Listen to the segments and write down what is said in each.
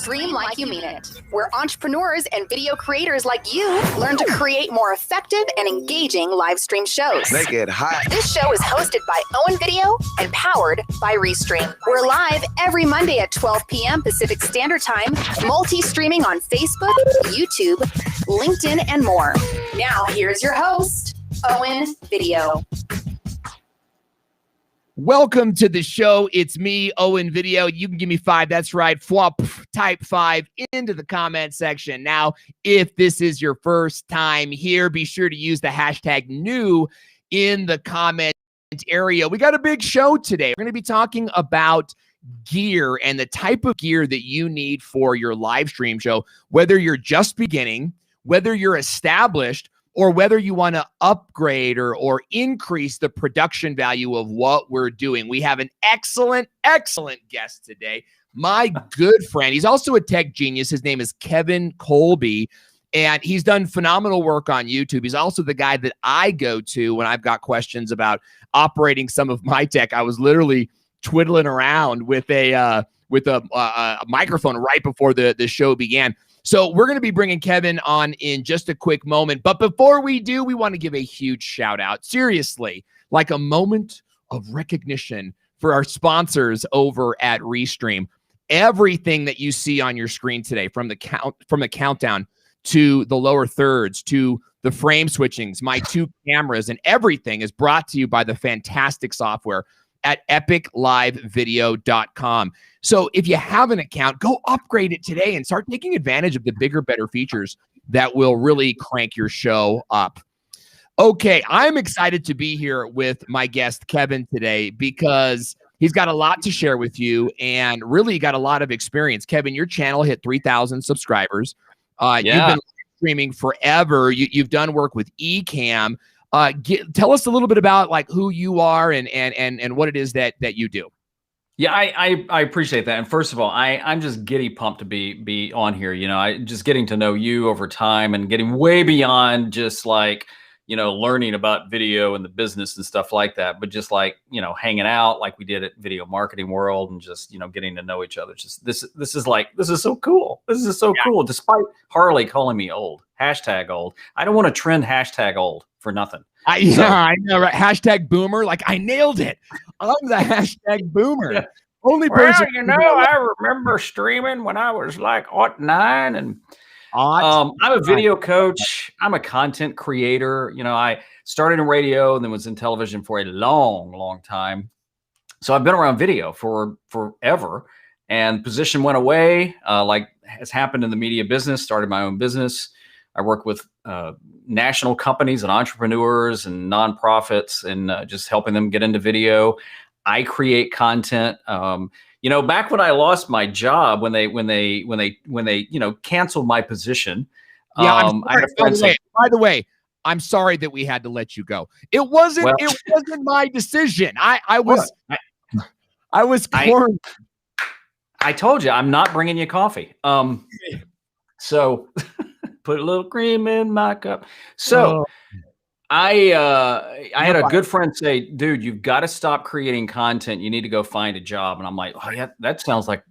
Stream like you mean it, where entrepreneurs and video creators like you learn to create more effective and engaging live stream shows. Make it hot. This show is hosted by Owen Video and powered by Restream. We're live every Monday at 12 p.m. Pacific Standard Time, multi-streaming on Facebook, YouTube, LinkedIn, and more. Now, here's your host, Owen Video. Welcome to the show. It's me, Owen Video. You can give me 5. That's right. Flop, type 5 into the comment section. Now, if this is your first time here, be sure to use the hashtag new in the comment area. We got a big show today. We're going to be talking about gear and the type of gear that you need for your live stream show, whether you're just beginning, whether you're established, or whether you want to upgrade or increase the production value of what we're doing. We have an excellent guest today. My good friend. He's also a tech genius. His name is Kevin Kolbe, and he's done phenomenal work on YouTube. He's also the guy that I go to when I've got questions about operating some of my tech. I was literally twiddling around with a microphone right before the show began. So we're going to be bringing Kevin on in just a quick moment. But before we do, we want to give a huge shout out. Seriously, like a moment of recognition for our sponsors over at Restream. Everything that you see on your screen today, from the countdown to the lower thirds to the frame switchings, my 2 cameras, and everything is brought to you by the fantastic software at epiclivevideo.com. So if you have an account, go upgrade it today and start taking advantage of the bigger, better features that will really crank your show up. Okay, I'm excited to be here with my guest, Kevin, today because he's got a lot to share with you and really got a lot of experience. Kevin, your channel hit 3,000 subscribers. You've been streaming forever. You've done work with Ecamm. Tell us a little bit about like who you are and what it is that you do. Yeah, I appreciate that. And first of all, I'm just giddy pumped to be on here. You know, I just getting to know you over time and getting way beyond just like, you know, learning about video and the business and stuff like that, but just like, you know, hanging out like we did at Video Marketing World and just, you know, getting to know each other. Just this is so cool. This is so cool. Despite Harley calling me old, hashtag old. I don't want to trend hashtag old for nothing. I know, right? Hashtag boomer. Like I nailed it. I'm the hashtag boomer. Yeah. Only person. You know, I remember streaming when I was like 9 and I'm a video coach. I'm a content creator. You know, I started in radio and then was in television for a long time. So I've been around video for forever, and position went away, like has happened in the media business, started my own business. I work with national companies and entrepreneurs and nonprofits and just helping them get into video. I create content. You know, back when I lost my job, when they you know, canceled my position. Yeah. I had a friend say, by the way, I'm sorry that we had to let you go. It wasn't my decision. I was quarantined. I told you I'm not bringing you coffee. So put a little cream in my cup. So I had a good friend say, dude, you've got to stop creating content. You need to go find a job. And I'm like, oh yeah, that sounds like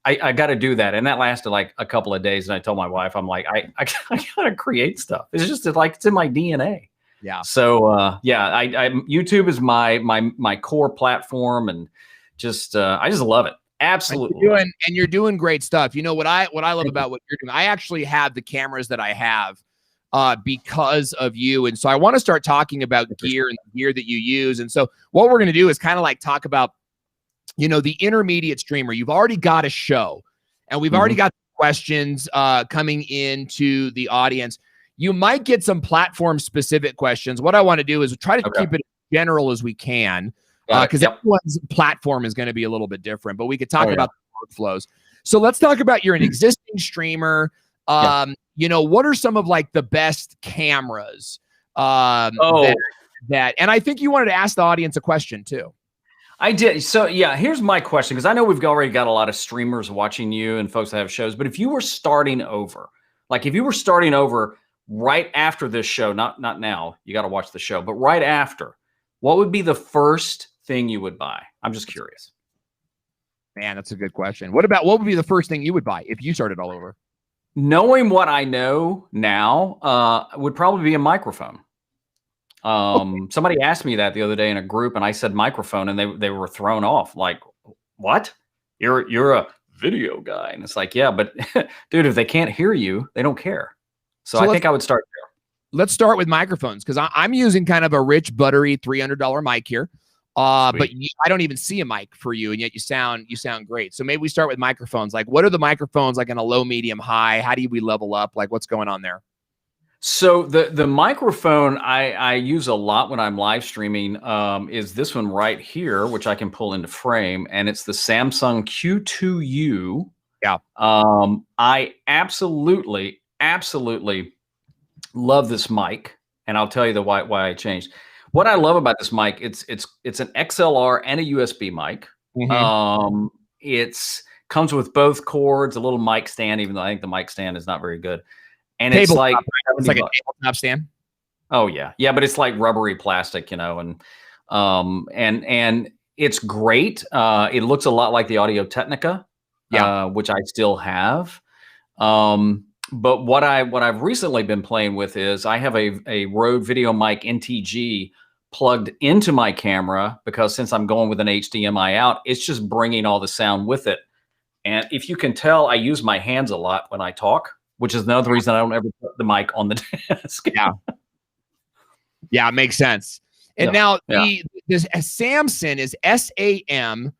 I got to do that. And that lasted like a couple of days. And I told my wife, I'm like, I got to create stuff. It's just like, it's in my DNA. Yeah. So YouTube is my core platform, and just, I just love it. Absolutely. And you're doing great stuff. You know what I love about what you're doing? I actually have the cameras that I have because of you. And so I want to start talking about gear and the gear that you use. And so what we're going to do is kind of like talk about, you know, the intermediate streamer. You've already got a show, and we've already got questions coming into the audience. You might get some platform specific questions. What I want to do is try to keep it as general as we can. Because everyone's platform is going to be a little bit different, but we could talk about the workflows. So let's talk about you're an existing streamer. You know, what are some of like the best cameras that, and I think you wanted to ask the audience a question too. I did. So yeah, here's my question, because I know we've already got a lot of streamers watching you and folks that have shows, but if you were starting over, like if you were starting over right after this show, not now, you got to watch the show, but right after, what would be the first thing you would buy? I'm just curious. Man, that's a good question. What would be the first thing you would buy if you started all over? Knowing what I know now, would probably be a microphone. Somebody asked me that the other day in a group, and I said microphone, and they were thrown off. Like, what? You're a video guy, and it's like, yeah, but dude, if they can't hear you, they don't care. So I think I would start there. Let's start with microphones, because I'm using kind of a rich, buttery $300 mic here. But I don't even see a mic for you, and yet you sound great. So maybe we start with microphones. Like, what are the microphones like in a low, medium, high? How do we level up? Like, what's going on there? So the microphone I use a lot when I'm live streaming is this one right here, which I can pull into frame, and it's the Samsung Q2U. Yeah. I absolutely love this mic, and I'll tell you why I changed. What I love about this mic, it's an XLR and a USB mic. Mm-hmm. It's comes with both cords, a little mic stand, even though I think the mic stand is not very good. And it's like a tabletop stand. Oh yeah, but it's like rubbery plastic, and it's great. It looks a lot like the Audio Technica, which I still have. But what I've recently been playing with is I have a Rode VideoMic NTG plugged into my camera, because since I'm going with an HDMI out, it's just bringing all the sound with it. And if you can tell, I use my hands a lot when I talk, which is another reason I don't ever put the mic on the desk. Yeah, it makes sense. And now this Samson is SAMSON,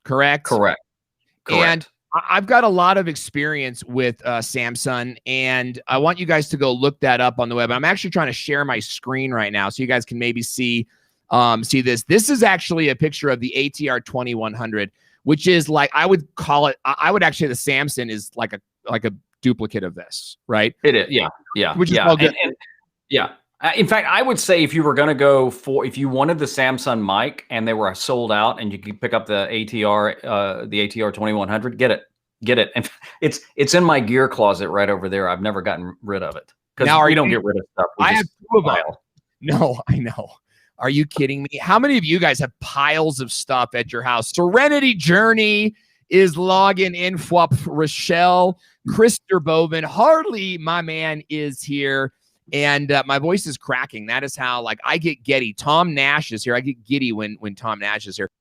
correct? Correct. And I've got a lot of experience with Samsung, and I want you guys to go look that up on the web. I'm actually trying to share my screen right now so you guys can maybe see this. This is actually a picture of the ATR 2100, which is like, I would call it, I would actually, the Samsung is like a duplicate of this, right? It is, yeah. Which is all good. In fact, I would say if you were going to go if you wanted the Samsung mic and they were sold out and you could pick up the ATR 2100, get it. And it's in my gear closet right over there. I've never gotten rid of it, because we don't get rid of stuff. I have two of them. No, I know. Are you kidding me? How many of you guys have piles of stuff at your house? Serenity Journey is logging in. Rochelle, Krister Bovin, Hardly, my man, is here. And my voice is cracking. That is how, like, I get giddy. Tom Nash is here. I get giddy when Tom Nash is here.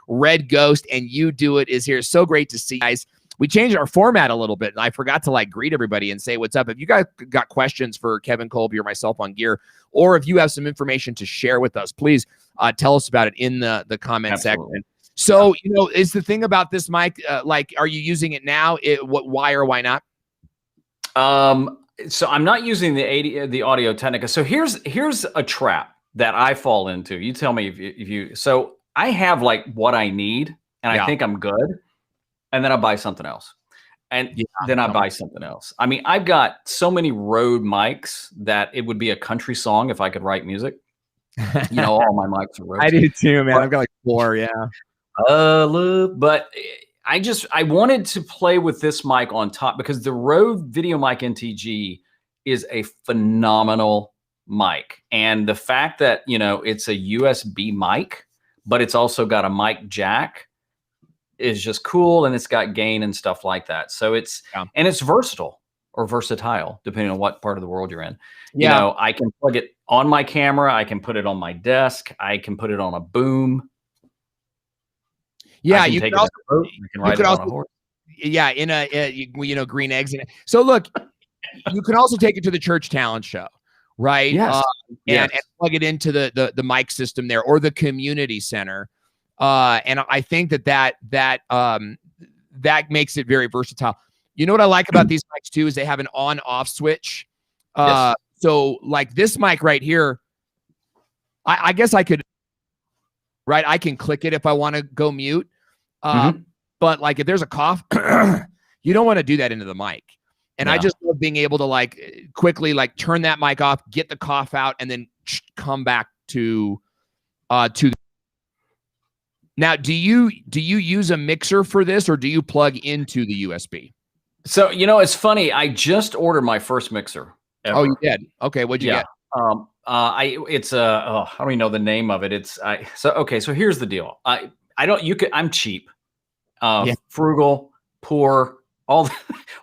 Red Ghost and You Do It is here. So great to see you guys. We changed our format a little bit, and I forgot to greet everybody and say what's up. If you guys got questions for Kevin Kolbe or myself on gear, or if you have some information to share with us, please tell us about it in the comment section. So, is the thing about this mic, are you using it now? Why or why not? So I'm not using the Audio Technica. So here's a trap that I fall into. You tell me if you. So I have what I need, and I think I'm good, and then I buy something else, and then I buy something else. I mean, I've got so many Rode mics that it would be a country song if I could write music. All my mics are Rode. I do too, man. I've got 4. Yeah. But I wanted to play with this mic on top, because the Rode VideoMic NTG is a phenomenal mic. And the fact that, it's a USB mic, but it's also got a mic jack is just cool. And it's got gain and stuff like that. So it's versatile, or versatile, depending on what part of the world you're in. I can plug it on my camera. I can put it on my desk. I can put it on a boom. Yeah, you can also ride it on a horse. Yeah, in a green eggs. So look, you can also take it to the church talent show, right? Yes. And plug it into the mic system there, or the community center. And I think that makes it very versatile. You know what I like about these mics too is they have an on-off switch. So this mic right here, I guess I could. Right, I can click it if I want to go mute. But if there's a cough, you don't want to do that into the mic. And I just love being able to quickly turn that mic off, get the cough out, and then come back to. Now, do you use a mixer for this, or do you plug into the USB? So it's funny. I just ordered my first mixer ever. Oh, you did? Okay, what'd you get? I don't even know the name of it. So here's the deal. I don't. You could. I'm cheap, frugal, poor. All,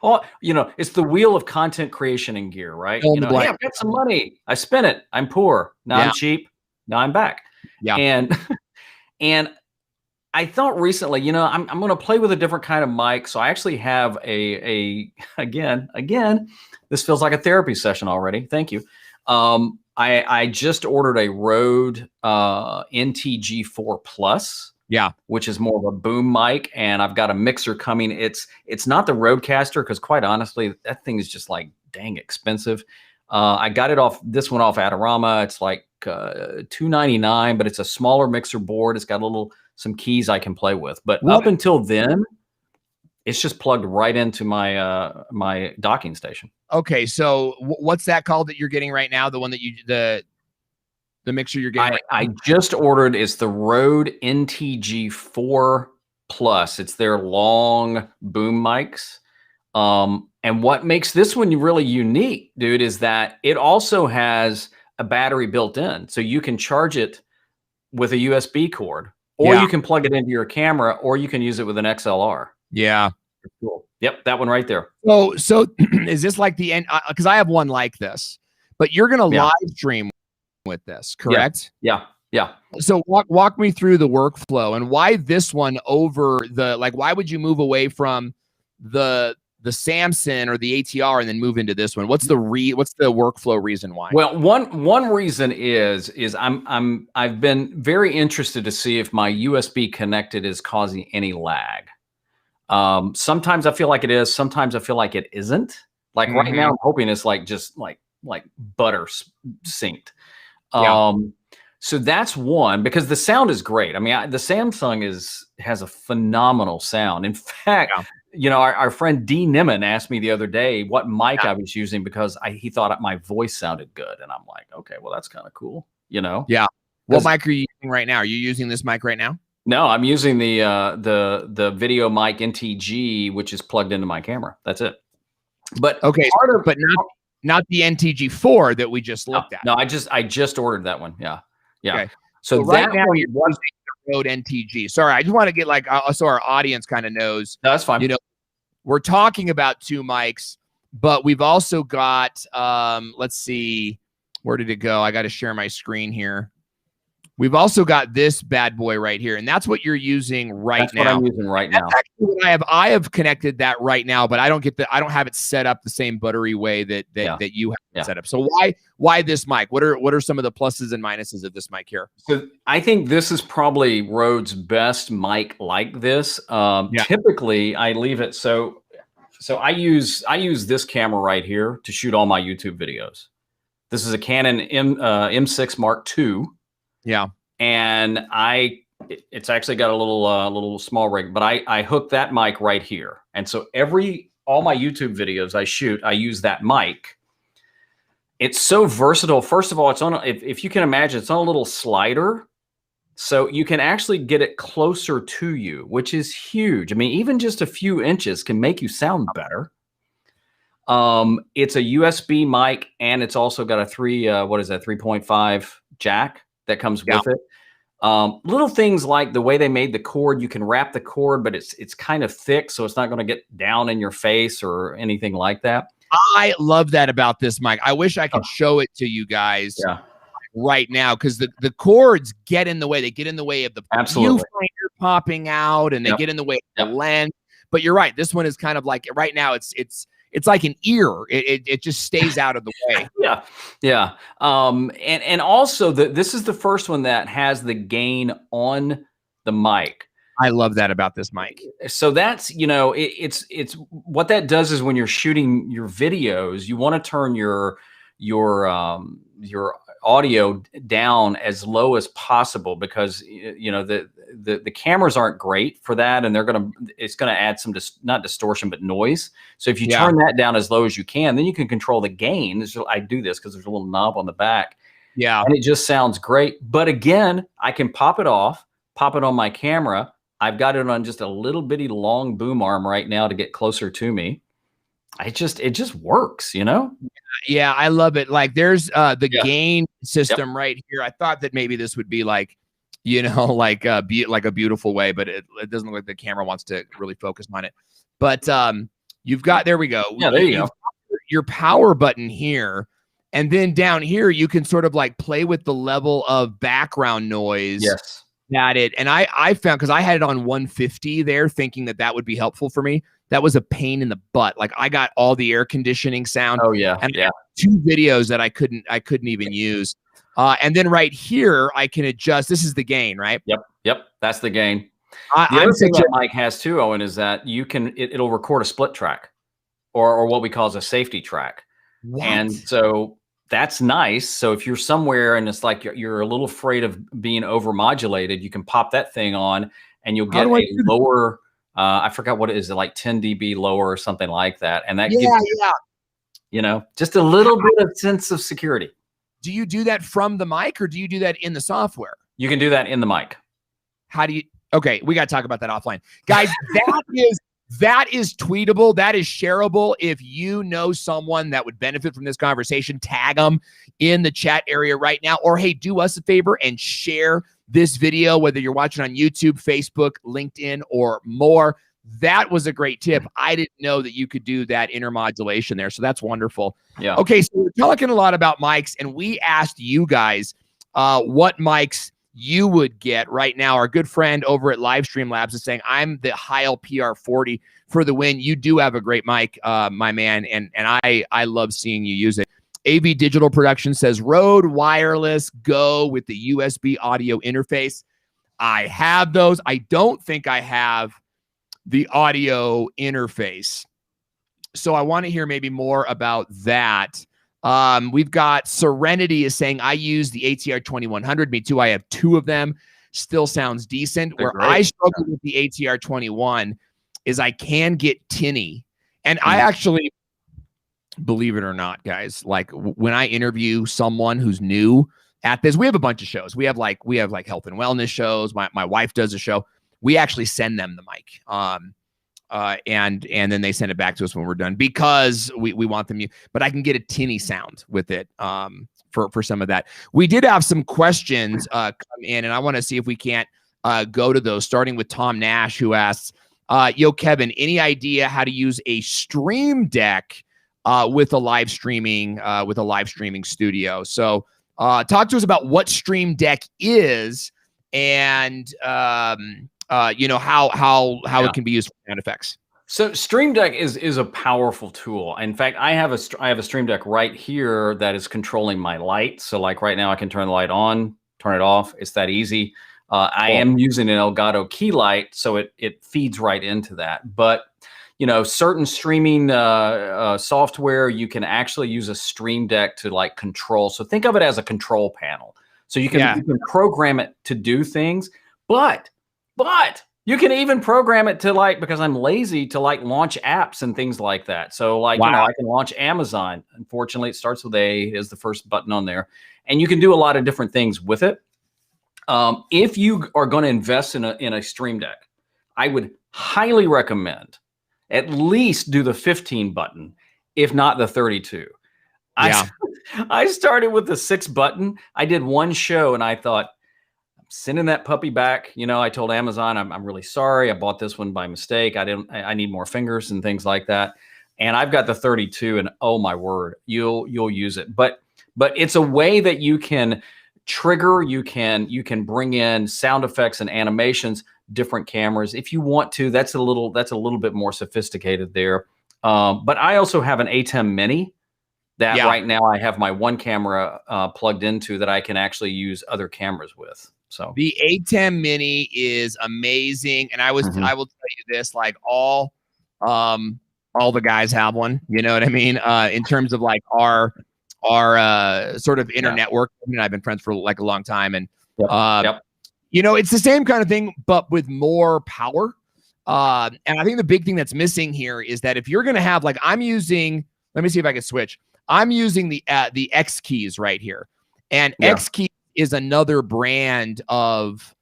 it's the wheel of content creation and gear, right? Hey, I've got some money. I spent it. I'm poor. Now I'm cheap. Now I'm back. Yeah. And I thought recently, I'm going to play with a different kind of mic. So I actually have again, this feels like a therapy session already. Thank you. I just ordered a Rode NTG4 Plus. Yeah, which is more of a boom mic, and I've got a mixer coming. It's not the Rodecaster, because quite honestly, that thing is just like dang expensive. I got this one off Adorama. It's like $299, but it's a smaller mixer board. It's got some keys I can play with. But up until then, it's just plugged right into my docking station. Okay, so what's that called that you're getting right now? The one that the mixer you're getting. I just ordered is the Rode NTG4 Plus. It's their long boom mics. And what makes this one really unique, dude, is that it also has a battery built in. So you can charge it with a USB cord, or you can plug it into your camera, or you can use it with an XLR. Yeah. Cool. Yep, that one right there. So is this like the end? Because I have one like this, but you're going to live stream with this, correct? Yeah. So walk me through the workflow and why this one over why would you move away from the Samson or the ATR and then move into this one? What's the workflow reason why? Well, one reason is I've been very interested to see if my USB connected is causing any lag. Sometimes I feel like it is, sometimes I feel like it isn't. Like right now I'm hoping it's just like butter synced. So that's one, because the sound is great. I mean, the Samsung has a phenomenal sound. In fact, our friend D Nimmin asked me the other day what mic I was using, because he thought my voice sounded good. And I'm like, okay, well, that's kind of cool, Yeah. What mic are you using right now? Are you using this mic right now? No, I'm using the video mic NTG, which is plugged into my camera. That's it. But not the NTG4 that we just looked at. No, I just ordered that one. Yeah. Okay. So right now you're using the Rode NTG. Sorry, I just want to get so our audience kind of knows. No, that's fine. We're talking about two mics, but we've also got let's see, where did it go? I got to share my screen here. We've also got this bad boy right here, and that's what you're using right now. That's what I'm using right now. That's actually what I have connected that right now, but I don't have it set up the same buttery way that you have it set up. So why this mic? What are some of the pluses and minuses of this mic here? So I think this is probably Rode's best mic like this. Typically I leave it so I use this camera right here to shoot all my YouTube videos. This is a Canon M6 Mark II. Yeah. And it's actually got a little small rig, but I hook that mic right here. And so all my YouTube videos I shoot, I use that mic. It's so versatile. First of all, it's on, if you can imagine, it's on a little slider. So you can actually get it closer to you, which is huge. I mean, even just a few inches can make you sound better. It's a USB mic, and it's also got a 3.5 jack that comes with it. Little things like the way they made the cord, you can wrap the cord, but it's kind of thick, so it's not going to get down in your face or anything like that. I love that about this mic. I wish I could show it to you guys right now, because the cords get in the way. They get in the way of the viewfinder popping out, and they get in the way of the lens. But you're right. This one is kind of like, right now, it's like an ear. It just stays out of the way. Yeah. And also this is the first one that has the gain on the mic. I love that about this mic. So that's, it's what that does is when you're shooting your videos, you want to turn your audio down as low as possible, because the cameras aren't great for that, and it's gonna add some not distortion but noise. So if you turn that down as low as you can, then you can control the gain. I do this because there's a little knob on the back, and it just sounds great. But again, I can pop it off, pop it on my camera. I've got it on just a little bitty long boom arm right now to get closer to me. It just works, Yeah, I love it. Like, there's the gain system right here. I thought that maybe this would be like, you know, like a beautiful way, but it doesn't look like the camera wants to really focus on it. But you've got, there we go. Yeah, there you go. Your power button here. And then down here, you can sort of like play with the level of background noise. Yes. And I found, because I had it on 150 there, thinking that would be helpful for me. That was a pain in the butt. Like I got all the air conditioning sound. Oh yeah. And I had 2 videos that I couldn't even use. And then right here, I can adjust. This is the gain, right? Yep. That's the gain. The other thing that mic has too, Owen, is that you can, it'll record a split track or what we call as a safety track. What? And so that's nice. So if you're somewhere and it's like you're a little afraid of being overmodulated, you can pop that thing on and you'll get a lower, I forgot what it is, like 10 dB lower or something like that. And that gives you know, just a little bit of sense of security. Do you do that from the mic or do you do that in the software? You can do that in the mic. How do you? Okay, we got to talk about that offline. Guys, that is tweetable. That is shareable. If you know someone that would benefit from this conversation, tag them in the chat area right now. Or hey, do us a favor and share this video, whether you're watching on YouTube, Facebook, LinkedIn, or more. That was a great tip. I didn't know that you could do that intermodulation there. So that's wonderful. Yeah. Okay, so we're talking a lot about mics, and we asked you guys what mics you would get right now. Our good friend over at Livestream Labs is saying, I'm the Heil PR40 for the win. You do have a great mic, my man, and I love seeing you use it. AV Digital Production says, Rode Wireless Go with the USB audio interface. I have those. I don't think I have the audio interface. So I want to hear maybe more about that. We've got Serenity is saying, I use the ATR 2100. Me too. I have 2 of them. Still sounds decent. They're Where great. I struggle with the ATR 21 is I can get tinny. And I actually, believe it or not, guys, like when I interview someone who's new at this, we have a bunch of shows. We have like health and wellness shows. My wife does a show. We actually send them the mic. And then they send it back to us when we're done because we want them. But I can get a tinny sound with it for some of that. We did have some questions come in, and I want to see if we can't go to those, starting with Tom Nash, who asks, yo, Kevin, any idea how to use a Stream Deck with a live streaming studio? So talk to us about what Stream Deck is and you know, how it can be used for sound effects. So Stream Deck is a powerful tool. In fact, I have a Stream Deck right here that is controlling my light. So like right now I can turn the light on, turn it off. It's that easy. I am using an Elgato key light, so it feeds right into that. But you know, certain streaming software, you can actually use a Stream Deck to like control. So think of it as a control panel. So you can program it to do things, but you can even program it to like, because I'm lazy, to like launch apps and things like that. So like, you know, I can launch Amazon. Unfortunately, it starts with A is the first button on there. And you can do a lot of different things with it. If you are going to invest in a Stream Deck, I would highly recommend at least do the 15 button, if not the 32. Yeah. I started with the 6 button. I did one show and I thought, sending that puppy back. You know, I told Amazon, I'm really sorry. I bought this one by mistake. I need more fingers and things like that. And I've got the 32 and oh my word, you'll use it. But it's a way that you can trigger, you can bring in sound effects and animations, different cameras. If you want to, that's a little bit more sophisticated there. But I also have an ATEM Mini that right now I have my one camera plugged into that I can actually use other cameras with. So the ATEM Mini is amazing, and I will tell you this: like all the guys have one. You know what I mean? In terms of like our sort of internet work. I mean, I've been friends for like a long time, and you know, it's the same kind of thing, but with more power. And I think the big thing that's missing here is that if you're going to have, like, I'm using, let me see if I can switch. I'm using the X keys right here, and X keys is another brand of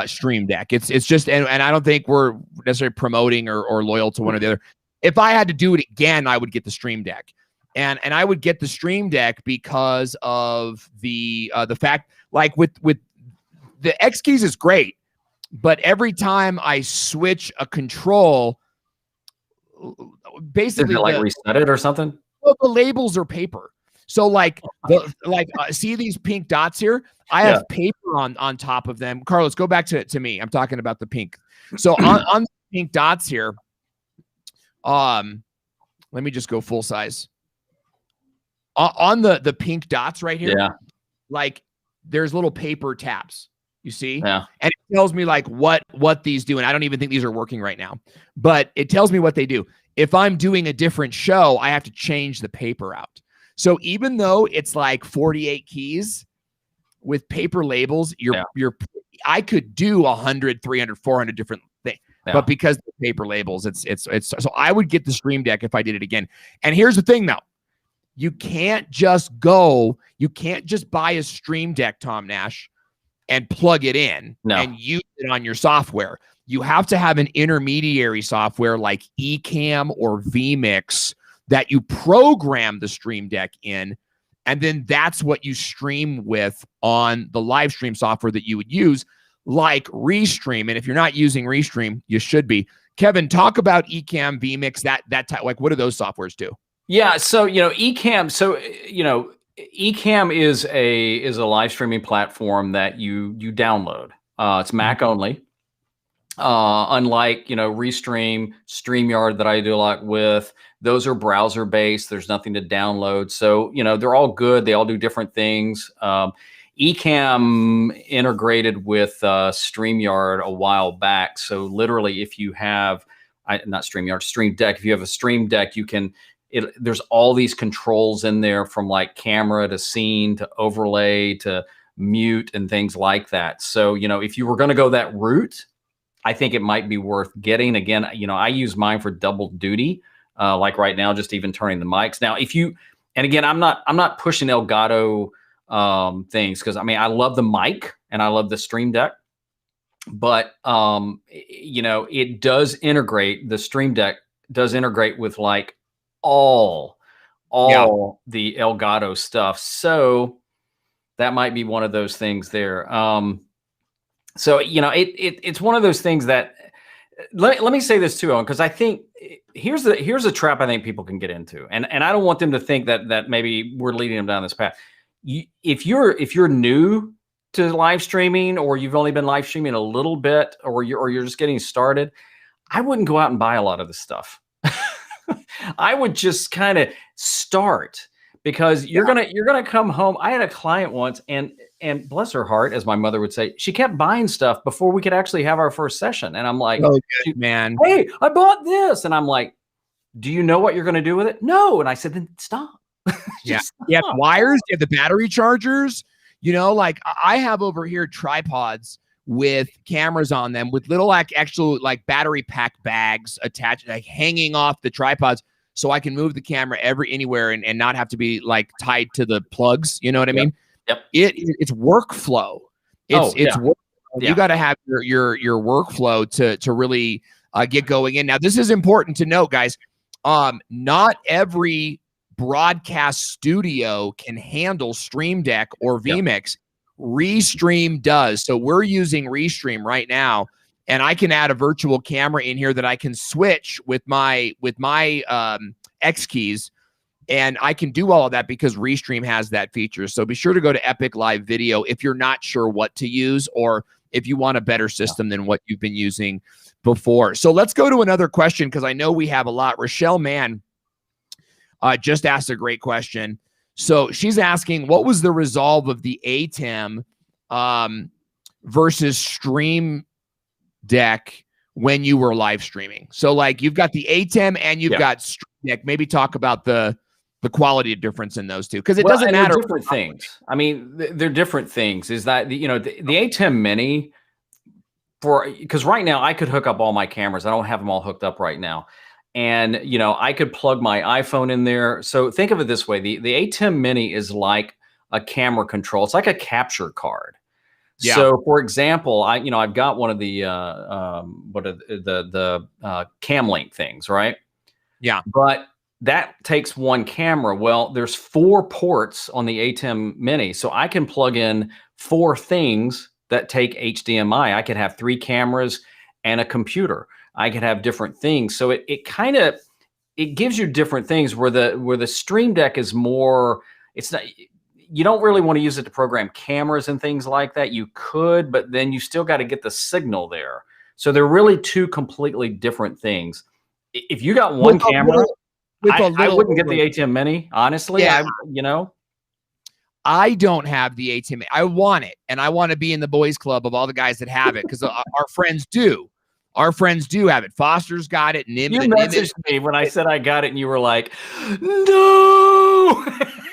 Stream Deck. It's just, and I don't think we're necessarily promoting or loyal to one or the other. If I had to do it again, I would get the Stream Deck, and I would get the Stream Deck because of the fact, like with the X keys is great, but every time I switch a control, basically like reset it or something. Well, the labels are paper. So see these pink dots here? I have paper on top of them. Carlos, go back to me. I'm talking about the pink. So on the pink dots here, let me just go full size. On the pink dots right here, like there's little paper tabs. You see? Yeah. And it tells me like what these do. And I don't even think these are working right now, but it tells me what they do. If I'm doing a different show, I have to change the paper out. So even though it's like 48 keys with paper labels, I could do 100, 300, 400 different things. Yeah. But because of the paper labels, it's so I would get the Stream Deck if I did it again. And here's the thing though. You can't just buy a Stream Deck, Tom Nash, and plug it in and use it on your software. You have to have an intermediary software like Ecamm or vMix that you program the Stream Deck in, and then that's what you stream with on the live stream software that you would use, like Restream. And if you're not using Restream, you should be. Kevin, talk about Ecamm, vMix, that type. Like, what do those softwares do? Yeah, so Ecamm. So Ecamm is a live streaming platform that you download. It's Mac only. Unlike Restream, StreamYard that I do a lot with, those are browser based. There's nothing to download. So they're all good. They all do different things. Ecamm integrated with StreamYard a while back. So literally, if you have not StreamYard, Stream Deck, if you have a Stream Deck, you can. There's all these controls in there, from like camera to scene to overlay to mute and things like that. So, if you were going to go that route, I think it might be worth getting. Again, I use mine for double duty, like right now, just even turning the mics. Now, and again, I'm not pushing Elgato things, because I love the mic and I love the Stream Deck, but it does integrate. The Stream Deck does integrate with like all the Elgato stuff. So that might be one of those things there. So it's one of those things that let me say this too, Owen, because I think here's a trap I think people can get into, and I don't want them to think that maybe we're leading them down this path. If you're new to live streaming, or you've only been live streaming a little bit, or you're just getting started, I wouldn't go out and buy a lot of this stuff. I would just kind of start, because you're gonna come home. I had a client once, and bless her heart, as my mother would say, she kept buying stuff before we could actually have our first session. And I'm like, oh, good, man, hey, I bought this. And I'm like, do you know what you're going to do with it? No. And I said, then stop. Stop. You have wires, you have the battery chargers, like I have over here tripods with cameras on them with little actual battery pack bags attached, like hanging off the tripods, so I can move the camera anywhere and not have to be like tied to the plugs. You know what I mean? Yep. It's workflow. It's work. You got to have your workflow to really get going in. Now, this is important to note, guys. Not every broadcast studio can handle Stream Deck or vMix. Restream does. So we're using Restream right now, and I can add a virtual camera in here that I can switch with my X keys, and I can do all of that because Restream has that feature. So be sure to go to Epic Live Video if you're not sure what to use, or if you want a better system than what you've been using before. So let's go to another question, because I know we have a lot. Rochelle Mann just asked a great question. So she's asking, what was the resolve of the ATEM versus Stream Deck when you were live streaming? So like you've got the ATEM and you've got Stream Deck. Maybe talk about the quality difference in those two, because it doesn't matter. They're different things. I mean, they're different things. Is that the ATEM Mini, because right now I could hook up all my cameras. I don't have them all hooked up right now. And, I could plug my iPhone in there. So think of it this way. The ATEM Mini is like a camera control. It's like a capture card. Yeah. So for example, I've got one of the Cam Link things, right? Yeah. But that takes one camera. Well, there's 4 ports on the ATEM Mini. So I can plug in 4 things that take HDMI. I could have 3 cameras and a computer. I could have different things. So it kind of, it gives you different things where the Stream Deck is more, it's not, you don't really want to use it to program cameras and things like that. You could, but then you still got to get the signal there. So they're really 2 completely different things. If you got one camera, I wouldn't get the ATEM Mini, honestly. Yeah. I don't have the ATEM. I want it, and I want to be in the boys club of all the guys that have it, because our friends do. Our friends do have it. Foster's got it. You messaged me when I said I got it, and you were like, no.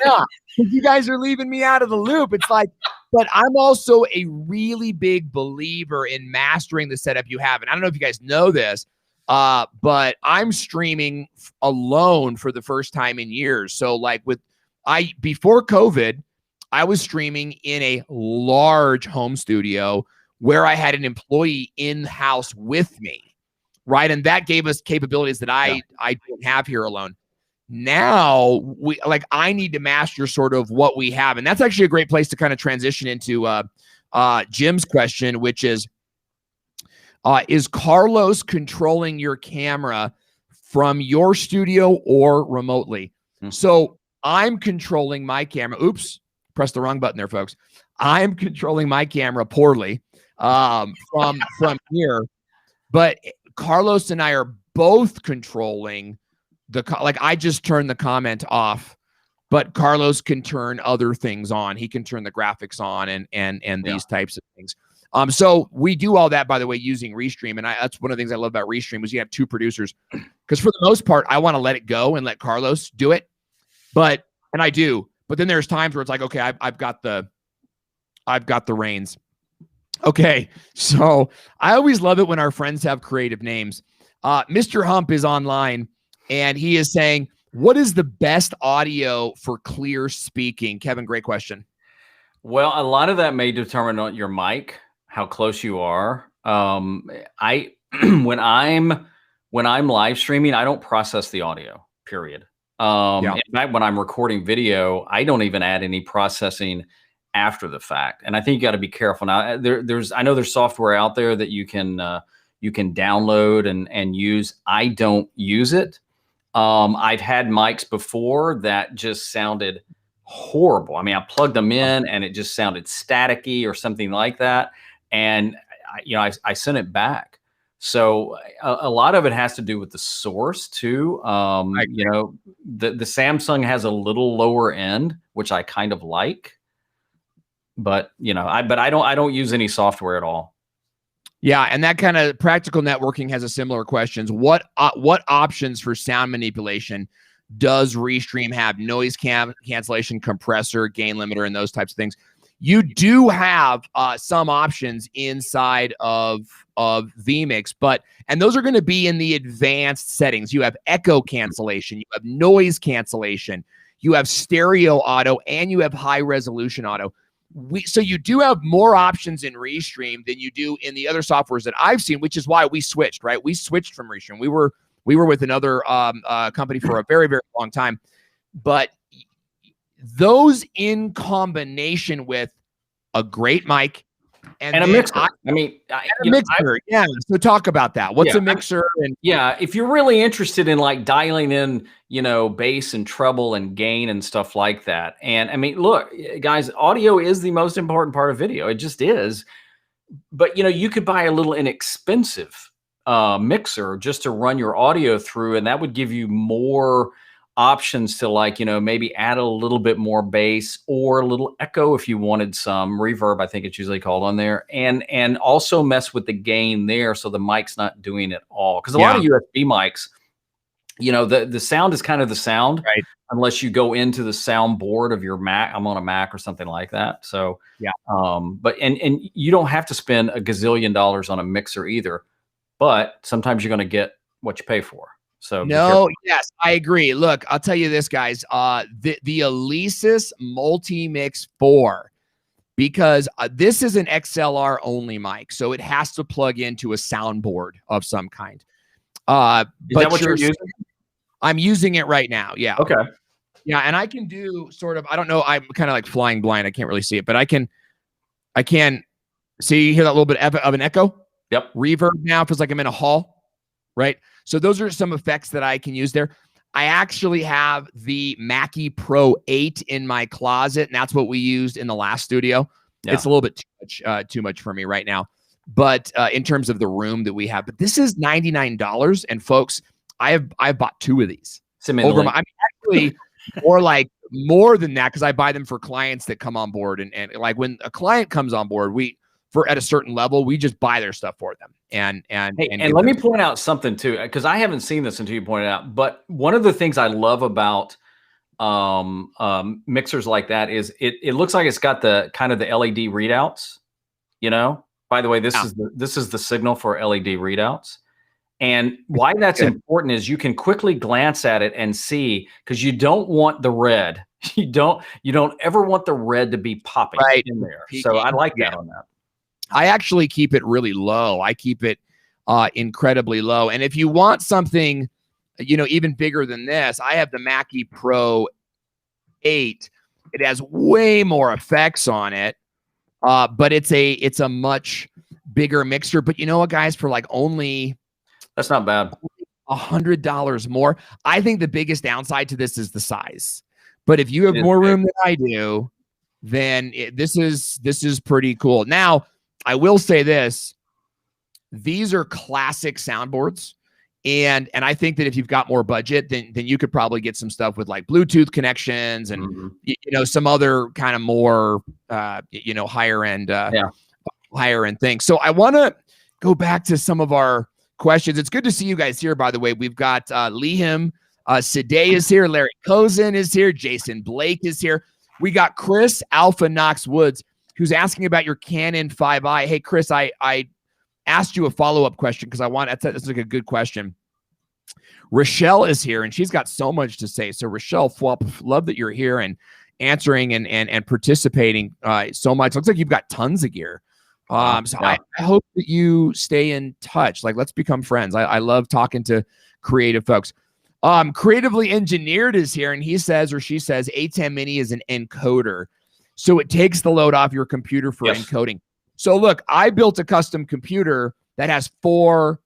Yeah, you guys are leaving me out of the loop. It's like, but I'm also a really big believer in mastering the setup you have. And I don't know if you guys know this, but I'm streaming alone for the first time in years. So like before COVID, I was streaming in a large home studio where I had an employee in-house with me, right? And that gave us capabilities that I don't have here alone. Now I need to master sort of what we have. And that's actually a great place to kind of transition into Jim's question, which is Carlos controlling your camera from your studio or remotely? So I'm controlling my camera. Oops, pressed the wrong button there, folks. I'm controlling my camera poorly from here, but Carlos and I are both controlling I just turned the comment off, but Carlos can turn other things on. He can turn the graphics on and these types of things. So we do all that, by the way, using Restream. And that's one of the things I love about Restream is you have 2 producers, because for the most part, I want to let it go and let Carlos do it. And I do, but then there's times where it's like, okay, I've got the reins. Okay. So I always love it when our friends have creative names. Mr. Hump is online, and he is saying, what is the best audio for clear speaking? Kevin, great question. Well, a lot of that may determine on your mic, how close you are. When I'm live streaming, I don't process the audio, period. In fact, when I'm recording video, I don't even add any processing after the fact. And I think you got to be careful. Now, I know there's software out there that you can download and use. I don't use it. I've had mics before that just sounded horrible. I mean, I plugged them in and it just sounded staticky or something like that. And I sent it back. So a lot of it has to do with the source too. The Samsung has a little lower end, which I kind of like, but I don't use any software at all. Yeah, and that kind of practical networking has a similar questions. What options for sound manipulation does Restream have? Noise cancellation, compressor, gain limiter, and those types of things. You do have some options inside of vMix, and those are going to be in the advanced settings. You have echo cancellation, you have noise cancellation, you have stereo auto, and you have high resolution auto. So you do have more options in Restream than you do in the other softwares that I've seen, which is why we switched, right? We switched from Restream. We were with another company for a very, very long time. But those in combination with a great mic and a mixer. A mixer. Yeah. So talk about that. What's a mixer? If you're really interested in like dialing in, bass and treble and gain and stuff like that. And I mean, look, guys, audio is the most important part of video. It just is. But you could buy a little inexpensive mixer just to run your audio through, and that would give you more options to maybe add a little bit more bass or a little echo if you wanted some reverb. I think it's usually called on there, and also mess with the gain there so the mic's not doing it all, because a lot of USB mics, the sound is kind of the sound, right? Unless you go into the sound board of your Mac. I'm on a Mac or something like that. So but you don't have to spend a gazillion dollars on a mixer either, but sometimes you're going to get what you pay for. So yes, I agree. Look, I'll tell you this, guys. The Alesis Multi-Mix 4, because this is an XLR only mic, so it has to plug into a soundboard of some kind. Is that what you're using? I'm using it right now. Yeah. Okay. Yeah, and I can do sort of, I don't know, I'm kind of like flying blind. I can't really see it, but I can See, you hear that little bit of an echo? Yep. Reverb now feels like I'm in a hall, right? So those are some effects that I can use there. I actually have the Mackie Pro 8 in my closet, and that's what we used in the last studio. Yeah. It's a little bit too much for me right now, but in terms of the room that we have. But this is $99, and folks, I've I bought 2 of these. Over my, I mean, actually more than that, because I buy them for clients that come on board, and like when a client comes on board, at a certain level, we just buy their stuff for them. And let me point out something too, because I haven't seen this until you pointed out. But one of the things I love about mixers like that is it looks like it's got the kind of the LED readouts. You know, by the way, this is the signal for LED readouts. And why that's important is you can quickly glance at it and see, because you don't want the red. You don't ever want the red to be popping in there. So I like that on that. I actually keep it really low. I keep it incredibly low. And if you want something, even bigger than this, I have the Mackie Pro 8. It has way more effects on it, but it's a much bigger mixer. But you know what, guys? For like only that's not bad. $100 more. I think the biggest downside to this is the size. But if you have more room than I do, then this is pretty cool. Now, I will say this: these are classic soundboards, and I think that if you've got more budget, then you could probably get some stuff with like Bluetooth connections and some other kind of more higher end things. So I want to go back to some of our questions. It's good to see you guys here. By the way, we've got Leham Sadeh is here, Larry Kozin is here, Jason Blake is here. We got Chris Alpha Knox Woods, who's asking about your Canon 5i. Hey, Chris, I asked you a follow-up question because that's like a good question. Rochelle is here, and she's got so much to say. So, Rochelle, love that you're here and answering and participating so much. Looks like you've got tons of gear. I hope that you stay in touch. Like, let's become friends. I love talking to creative folks. Creatively Engineered is here, and he says, or she says, A10 Mini is an encoder. So it takes the load off your computer for encoding. So look, I built a custom computer that has 4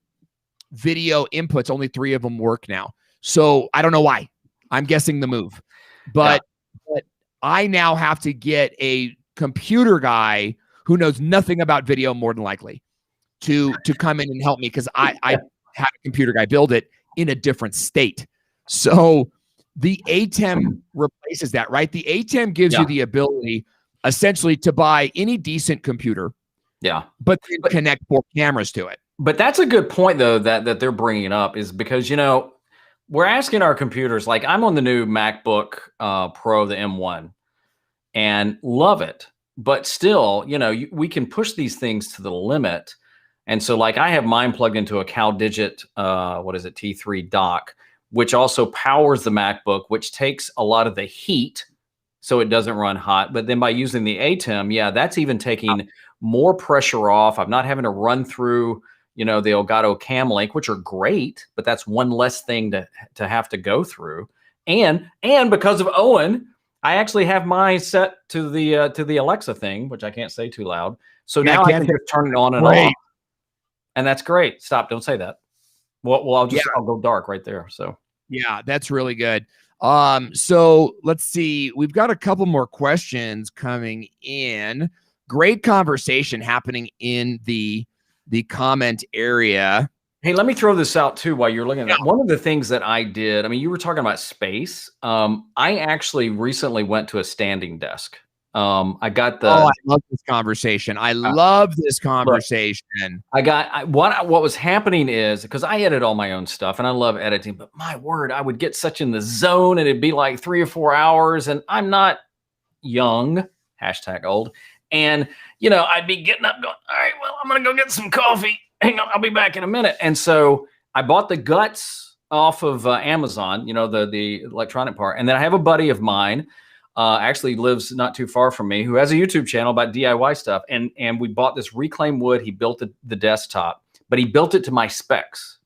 video inputs. Only 3 of them work now. So I don't know why. I'm guessing the move. But I now have to get a computer guy who knows nothing about video, more than likely, to come in and help me, because I have a computer guy build it in a different state. So the ATEM replaces that, right? The ATEM gives you the ability essentially to buy any decent computer, but then connect 4 cameras to it. But that's a good point, though, that they're bringing up, is because, we're asking our computers, like I'm on the new MacBook Pro, the M1, and love it. But still, we can push these things to the limit. And so like I have mine plugged into a CalDigit, T3 dock, which also powers the MacBook, which takes a lot of the heat so it doesn't run hot. But then by using the ATEM, that's even taking more pressure off. I'm not having to run through, the Elgato Cam Link, which are great, but that's one less thing to have to go through. And because of Owen, I actually have mine set to the Alexa thing, which I can't say too loud. So now I can just turn it on and off. And that's great. Stop. Don't say that. Well, I'll go dark right there. So yeah, that's really good. So let's see. We've got a couple more questions coming in. Great conversation happening in the comment area. Hey, let me throw this out too while you're looking at that. One of the things that I did, you were talking about space. I actually recently went to a standing desk. I got the. Oh, I love this conversation. I love this conversation. What was happening is, because I edit all my own stuff and I love editing, but my word, I would get such in the zone and it'd be like 3 or 4 hours, and I'm not young, #old. And, I'd be getting up going, all right, well, I'm going to go get some coffee. Hang on, I'll be back in a minute. And so I bought the guts off of Amazon, the electronic part. And then I have a buddy of mine, actually lives not too far from me, who has a YouTube channel about DIY stuff. And we bought this reclaimed wood. He built the desktop, but he built it to my specs,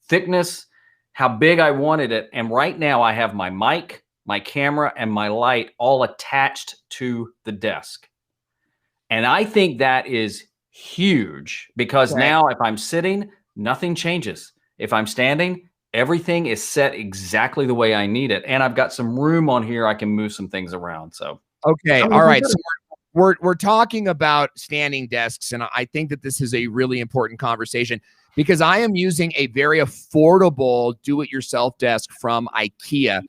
thickness, how big I wanted it. And right now I have my mic, my camera, and my light all attached to the desk. And I think that is huge because now if I'm sitting, nothing changes. If I'm standing, everything is set exactly the way I need it. And I've got some room on here. I can move some things around. So, okay. All right. So we're talking about standing desks. And I think that this is a really important conversation because I am using a very affordable do-it-yourself desk from IKEA.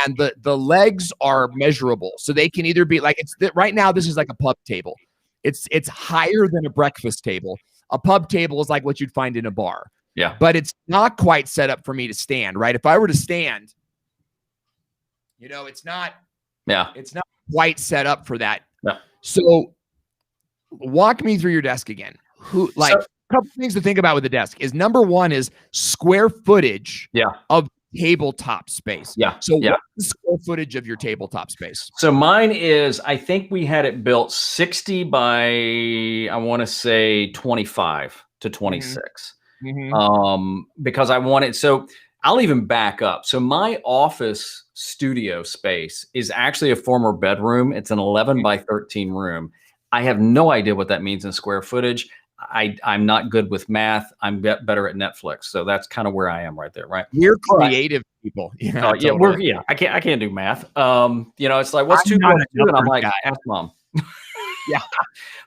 And the legs are measurable. So they can either be like, right now, this is like a pub table. It's higher than a breakfast table. A pub table is like what you'd find in a bar. Yeah. But it's not quite set up for me to stand, right? If I were to stand, it's not quite set up for that. Yeah. So walk me through your desk again. A couple things to think about with the desk is number one is square footage of tabletop space. Yeah. So what's the square footage of your tabletop space? So mine is, I think we had it built 60 by, I want to say 25 to 26. Because I wanted, so I'll even back up. So my office studio space is actually a former bedroom. It's an 11 by 13 room. I have no idea what that means in square footage. I'm not good with math. I'm better at Netflix. So that's kind of where I am right there. Right. We're creative people. Yeah. I can't do math. It's like, what's 2 plus 2? And I'm like, ask mom. Yeah.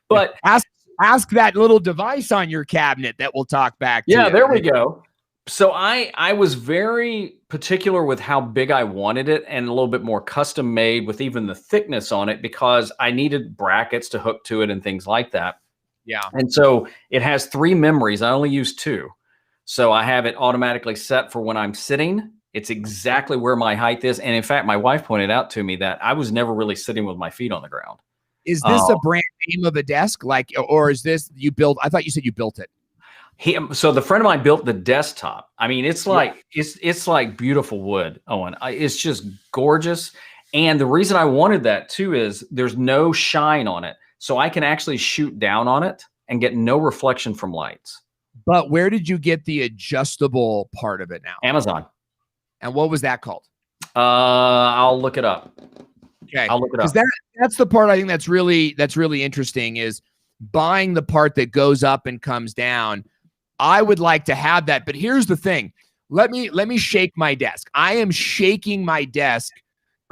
But ask that little device on your cabinet that we'll talk back to. Yeah, there we go. So I was very particular with how big I wanted it and a little bit more custom made with even the thickness on it because I needed brackets to hook to it and things like that. Yeah. And so it has 3 memories. I only use 2. So I have it automatically set for when I'm sitting. It's exactly where my height is. And in fact, my wife pointed out to me that I was never really sitting with my feet on the ground. Is this a brand name of a desk? Or is this you built? I thought you said you built it. So the friend of mine built the desktop. I mean, it's like it's like beautiful wood, Owen. It's just gorgeous. And the reason I wanted that too is there's no shine on it. So I can actually shoot down on it and get no reflection from lights. But where did you get the adjustable part of it now? Amazon. And what was that called? I'll look it up. Okay. I'll look it up. Because that's the part I think that's really interesting is buying the part that goes up and comes down. I would like to have that, but here's the thing. Let me shake my desk. I am shaking my desk,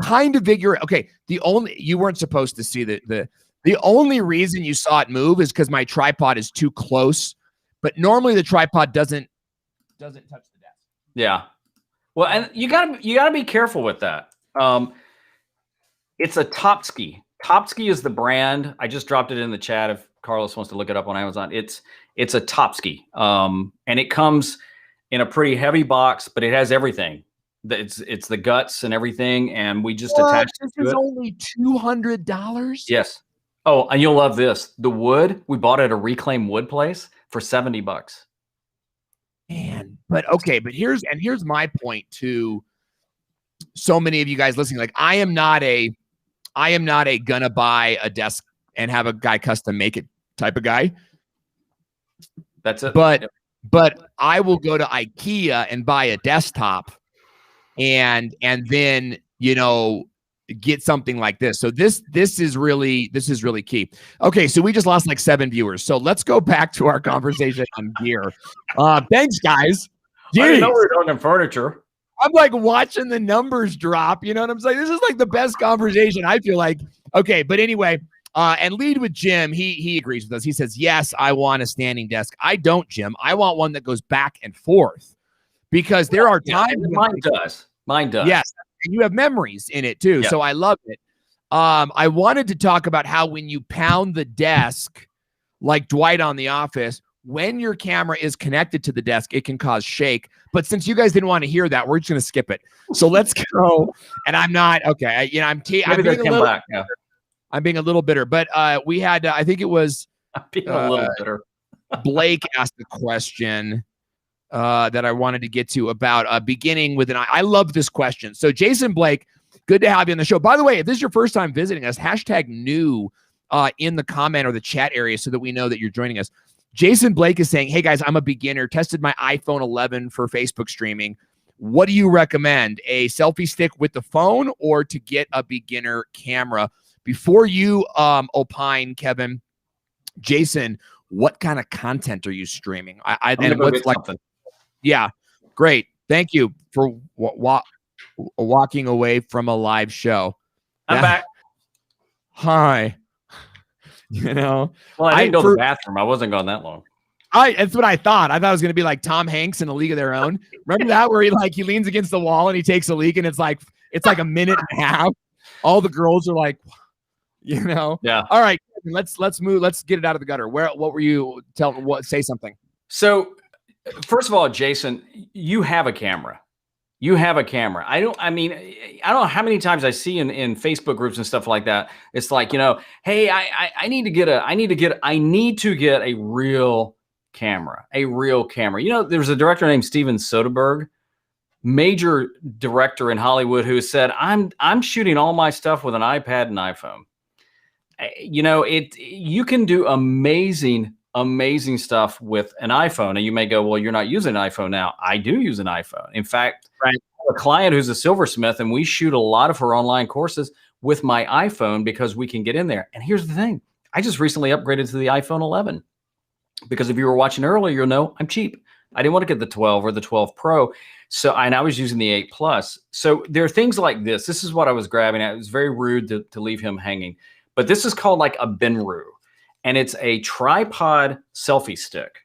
kind of figure. Okay, you weren't supposed to see the only reason you saw it move is because my tripod is too close. But normally the tripod doesn't touch the desk. Yeah. Well, and you gotta be careful with that. It's a Topsky. Topsky is the brand. I just dropped it in the chat if Carlos wants to look it up on Amazon. It's a Topsky. And it comes in a pretty heavy box, but it has everything. It's the guts and everything, and we just attached it to it. This is only $200? Yes. Oh, and you'll love this. The wood, we bought it at a reclaimed wood place for $70. Man, but here's my point to so many of you guys listening. Like, I am not a gonna buy a desk and have a guy custom make it type of guy. That's it. But I will go to IKEA and buy a desktop and then, get something like this. So this is really key. Okay, so we just lost like 7 viewers. So let's go back to our conversation on gear. Thanks, guys. Jeez. I didn't know we were talking furniture. I'm like watching the numbers drop. You know what I'm saying? This is like the best conversation, I feel like. Okay, but anyway, and lead with Jim. He agrees with us. He says, yes, I want a standing desk. I don't, Jim. I want one that goes back and forth because there are times. Mine does. Yes. And you have memories in it too. Yeah. So I love it. I wanted to talk about how when you pound the desk, like Dwight on The Office, when your camera is connected to the desk, it can cause shake. But since you guys didn't want to hear that, we're just going to skip it. So let's go. And I'm not, okay. I'm being a little bitter, but we had, I think it was I'm being a little bitter. Blake asked a question that I wanted to get to about beginning with I love this question. So Jason Blake, good to have you on the show. By the way, if this is your first time visiting us, #new in the comment or the chat area so that we know that you're joining us. Jason Blake is saying, hey guys, I'm a beginner, tested my iPhone 11 for Facebook streaming. What do you recommend? A selfie stick with the phone or to get a beginner camera? Before you opine, Kevin, Jason, what kind of content are you streaming? And what's like, something. Yeah, great. Thank you for walking away from a live show. I'm back. Hi. You know, well, I didn't go to the bathroom. I wasn't gone that long. That's what I thought. I thought it was going to be like Tom Hanks in A League of Their Own. Remember that where he leans against the wall and he takes a leak and it's like a minute and a half. All the girls are like, you know. Yeah. All right, let's move. Let's get it out of the gutter. What were you telling? Say something. So, first of all, Jason, you have a camera. You have a camera. I don't know how many times I see in Facebook groups and stuff like that. It's like, you know, hey, I need to get a real camera. You know, there's a director named Steven Soderbergh, major director in Hollywood, who said, I'm shooting all my stuff with an iPad and iPhone. You know, you can do amazing stuff with an iPhone. And you may go, well, you're not using an iPhone now. I do use an iPhone. In fact, I have a client who's a silversmith, and we shoot a lot of her online courses with my iPhone because we can get in there. And here's the thing. I just recently upgraded to the iPhone 11 because if you were watching earlier, you'll know I'm cheap. I didn't want to get the 12 or the 12 Pro. And I was using the 8 Plus. So there are things like this. This is what I was grabbing at. It was very rude to leave him hanging. But this is called like a Benru. And it's a tripod selfie stick.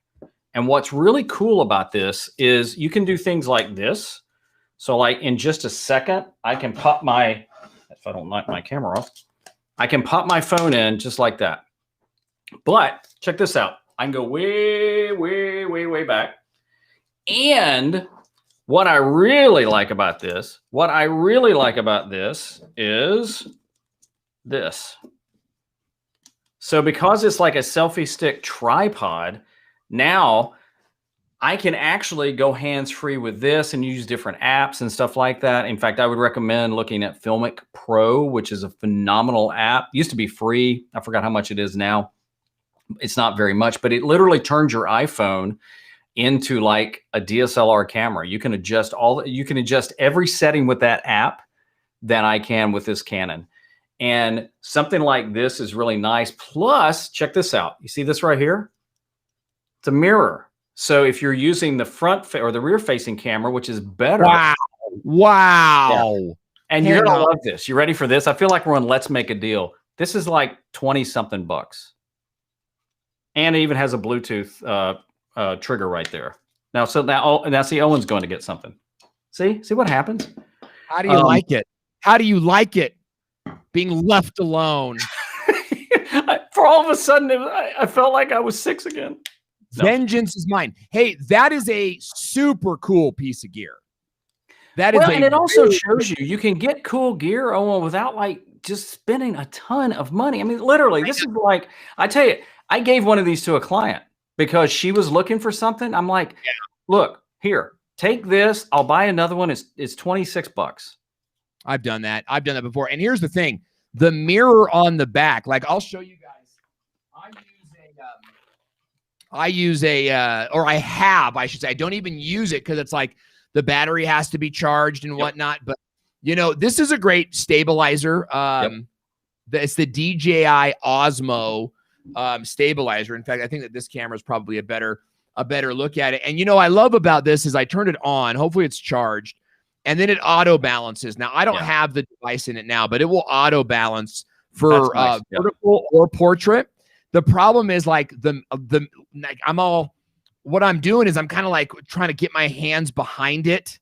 And what's really cool about this is you can do things like this. So like in just a second, I can pop if I don't knock my camera off, I can pop my phone in just like that. But check this out. I can go way, way, way, way back. And what I really like about this is this. So because it's like a selfie stick tripod, now I can actually go hands-free with this and use different apps and stuff like that. In fact, I would recommend looking at Filmic Pro, which is a phenomenal app. It used to be free. I forgot how much it is now. It's not very much, but it literally turns your iPhone into like a DSLR camera. You can adjust every setting with that app that I can with this Canon. And something like this is really nice. Plus, check this out. You see this right here? It's a mirror. So if you're using the front or the rear facing camera, which is better. Wow. Yeah. And you're going to love this. You ready for this? I feel like we're on Let's Make a Deal. This is like 20 something bucks. And it even has a Bluetooth trigger right there. Now see, Owen's going to get something. See what happens? How do you like it? How do you like it? Being left alone. For all of a sudden, I felt like I was 6 again. No. Vengeance is mine. Hey, that is a super cool piece of gear. And it also shows you can get cool gear, Owen, without like just spending a ton of money. I mean, literally, this is like, I tell you, I gave one of these to a client because she was looking for something. I'm like, look, here, take this. I'll buy another one. It's 26 bucks. I've done that before. And here's the thing, the mirror on the back, like I'll show you guys. I don't even use it because it's like the battery has to be charged and whatnot. But you know, this is a great stabilizer. It's the DJI Osmo stabilizer. In fact, I think that this camera is probably a better look at it. And you know, I love about this is I turned it on. Hopefully it's charged. And then it auto balances. Now I don't have the device in it now, but it will auto balance for vertical or portrait. The problem is like what I'm doing is I'm kind of like trying to get my hands behind it.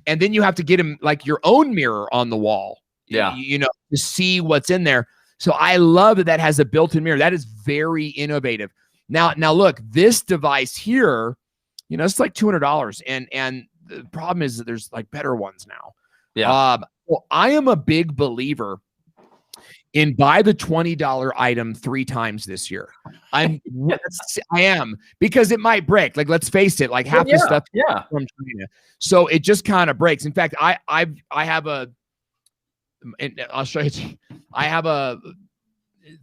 And then you have to get him like your own mirror on the wall, you know, to see what's in there. So I love that has a built-in mirror. That is very innovative. Now look, this device here, you know, it's like $200 and the problem is that there's like better ones now. Well, I am a big believer in buy the $20 item 3 times this year. I am, because it might break. Like, let's face it, like half the stuff from China. So it just kind of breaks. In fact, I have and I'll show you. I have a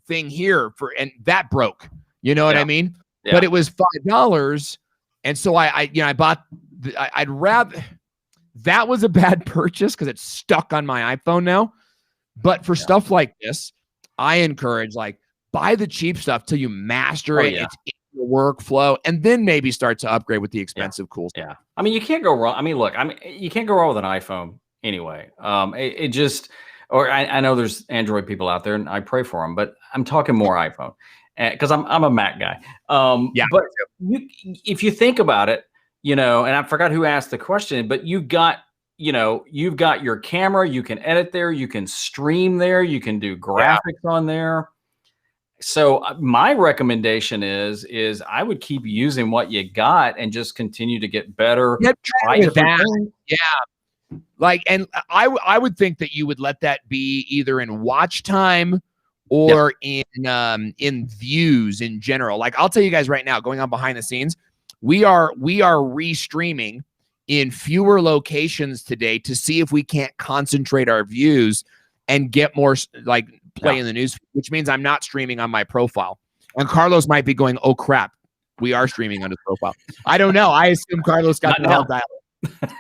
thing here and that broke. You know what I mean? Yeah. But it was $5. And so I bought, I'd rather, that was a bad purchase because it's stuck on my iPhone now. But for stuff like this, I encourage, like, buy the cheap stuff till you master it. Yeah. It's your workflow, and then maybe start to upgrade with the expensive cool stuff. Yeah. I mean, you can't go wrong. I mean, look, you can't go wrong with an iPhone anyway. It just, or I know there's Android people out there and I pray for them, but I'm talking more iPhone because I'm a Mac guy. But if you think about it, and I forgot who asked the question, but you've got your camera, you can edit there, you can stream there, you can do graphics on there. So my recommendation is I would keep using what you got and just continue to get better. Try different things. Yeah. Like, and I would think that you would let that be either in watch time or in views in general. Like, I'll tell you guys right now, going on behind the scenes, we are restreaming in fewer locations today to see if we can't concentrate our views and get more like play in the news, which means I'm not streaming on my profile. And Carlos might be going, oh crap, we are streaming on his profile. I don't know. I assume Carlos got the whole dial.